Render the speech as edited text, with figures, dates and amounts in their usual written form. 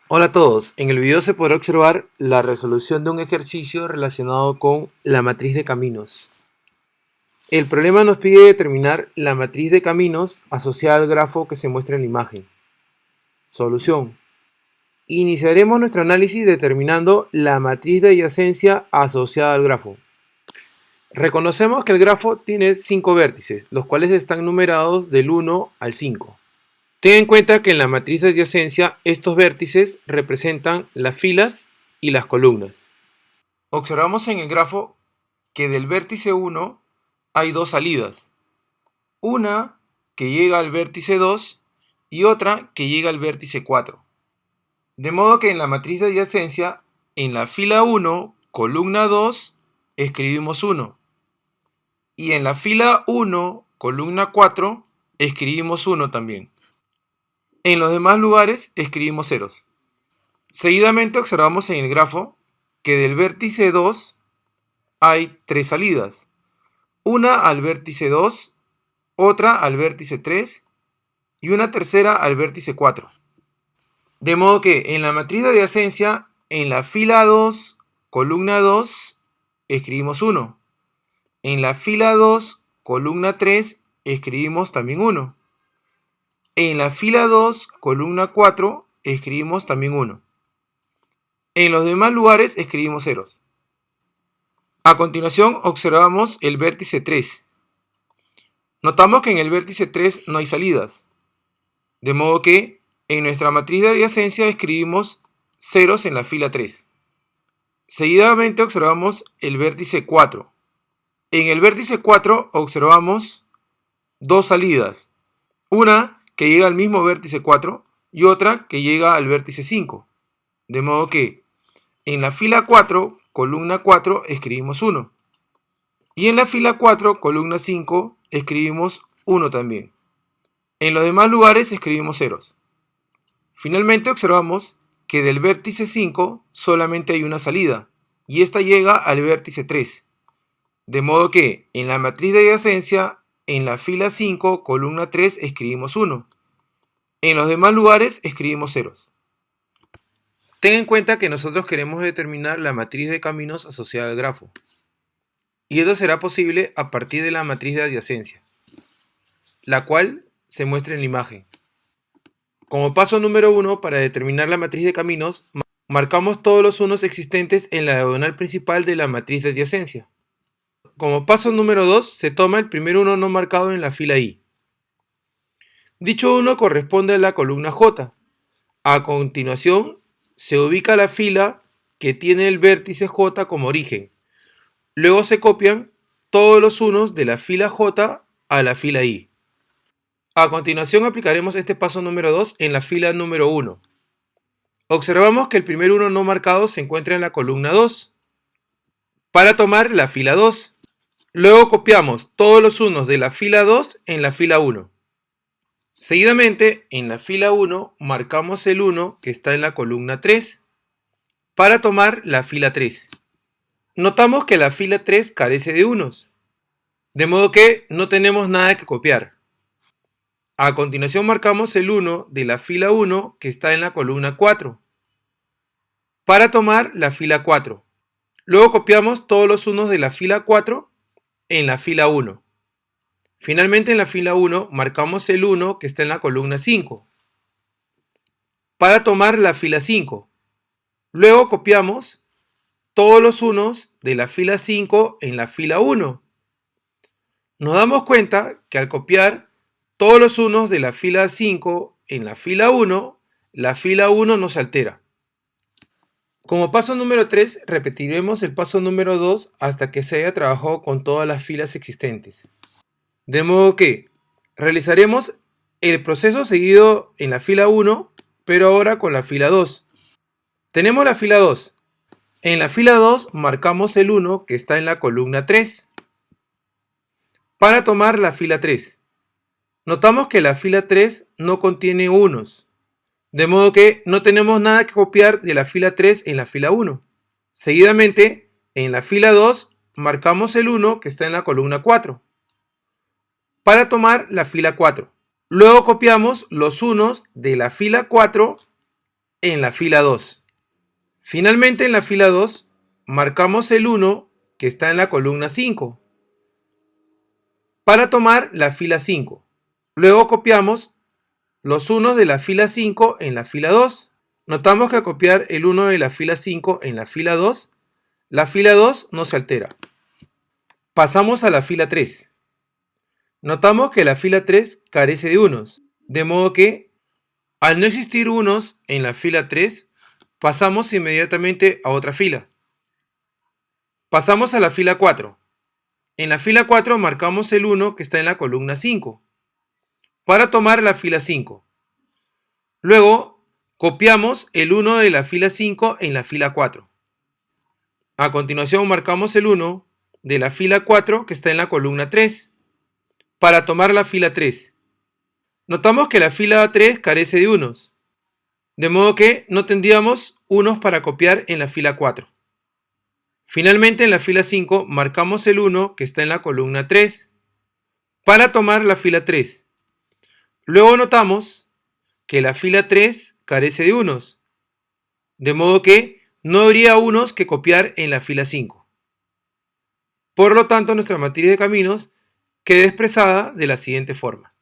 Hola a todos, en el video se podrá observar la resolución de un ejercicio relacionado con la matriz de caminos. El problema nos pide determinar la matriz de caminos asociada al grafo que se muestra en la imagen. Solución. Iniciaremos nuestro análisis determinando la matriz de adyacencia asociada al grafo. Reconocemos que el grafo tiene 5 vértices, los cuales están numerados del 1 al 5. Ten en cuenta que en la matriz de adyacencia estos vértices representan las filas y las columnas. Observamos en el grafo que del vértice 1 hay dos salidas, una que llega al vértice 2 y otra que llega al vértice 4. De modo que en la matriz de adyacencia, en la fila 1, columna 2, escribimos 1. Y en la fila 1, columna 4, escribimos 1 también. En los demás lugares escribimos ceros. Seguidamente observamos en el grafo que del vértice 2 hay tres salidas. Una al vértice 2, otra al vértice 3 y una tercera al vértice 4. De modo que en la matriz de adyacencia, en la fila 2, columna 2, escribimos 1. En la fila 2, columna 3, escribimos también 1. En la fila 2, columna 4, escribimos también 1. En los demás lugares escribimos ceros. A continuación observamos el vértice 3. Notamos que en el vértice 3 no hay salidas, de modo que en nuestra matriz de adyacencia escribimos ceros en la fila 3. Seguidamente observamos el vértice 4. En el vértice 4 observamos dos salidas, una que llega al mismo vértice 4 y otra que llega al vértice 5, de modo que en la fila 4, columna 4, escribimos 1. Y en la fila 4, columna 5, escribimos 1 también. En los demás lugares escribimos ceros. Finalmente observamos que del vértice 5 solamente hay una salida, y esta llega al vértice 3. De modo que en la matriz de adyacencia, en la fila 5, columna 3, escribimos 1. En los demás lugares escribimos ceros. Ten en cuenta que nosotros queremos determinar la matriz de caminos asociada al grafo. Y esto será posible a partir de la matriz de adyacencia, la cual se muestra en la imagen. Como paso número 1, para determinar la matriz de caminos, marcamos todos los unos existentes en la diagonal principal de la matriz de adyacencia. Como paso número 2, se toma el primer uno no marcado en la fila I. Dicho uno corresponde a la columna J. A continuación, se ubica la fila que tiene el vértice J como origen. Luego se copian todos los unos de la fila J a la fila I. A continuación aplicaremos este paso número 2 en la fila número 1. Observamos que el primer uno no marcado se encuentra en la columna 2. Para tomar la fila 2. Luego copiamos todos los unos de la fila 2 en la fila 1. Seguidamente, en la fila 1 marcamos el 1 que está en la columna 3 para tomar la fila 3. Notamos que la fila 3 carece de unos, de modo que no tenemos nada que copiar. A continuación marcamos el 1 de la fila 1 que está en la columna 4 para tomar la fila 4. Luego copiamos todos los unos de la fila 4 en la fila 1. Finalmente en la fila 1 marcamos el 1 que está en la columna 5 para tomar la fila 5. Luego copiamos todos los unos de la fila 5 en la fila 1. Nos damos cuenta que al copiar todos los unos de la fila 5 en la fila 1 no se altera. Como paso número 3, repetiremos el paso número 2 hasta que se haya trabajado con todas las filas existentes. De modo que realizaremos el proceso seguido en la fila 1, pero ahora con la fila 2. Tenemos la fila 2. En la fila 2 marcamos el 1 que está en la columna 3 para tomar la fila 3. Notamos que la fila 3 no contiene unos, de modo que no tenemos nada que copiar de la fila 3 en la fila 1. Seguidamente, en la fila 2 marcamos el 1 que está en la columna 4 para tomar la fila 4. Luego copiamos los unos de la fila 4 en la fila 2. Finalmente, en la fila 2, marcamos el 1 que está en la columna 5 para tomar la fila 5. Luego copiamos los 1 de la fila 5 en la fila 2. Notamos que al copiar el 1 de la fila 5 en la fila 2 no se altera. Pasamos a la fila 3. Notamos que la fila 3 carece de unos, de modo que al no existir unos en la fila 3, pasamos inmediatamente a otra fila. Pasamos a la fila 4. En la fila 4 marcamos el 1 que está en la columna 5 para tomar la fila 5. Luego copiamos el 1 de la fila 5 en la fila 4. A continuación marcamos el 1 de la fila 4 que está en la columna 3 para tomar la fila 3. Notamos que la fila 3 carece de unos, de modo que no tendríamos unos para copiar en la fila 4. Finalmente, en la fila 5 marcamos el 1 que está en la columna 3 para tomar la fila 3. Luego notamos que la fila 3 carece de unos, de modo que no habría unos que copiar en la fila 5. Por lo tanto, nuestra matriz de caminos queda expresada de la siguiente forma.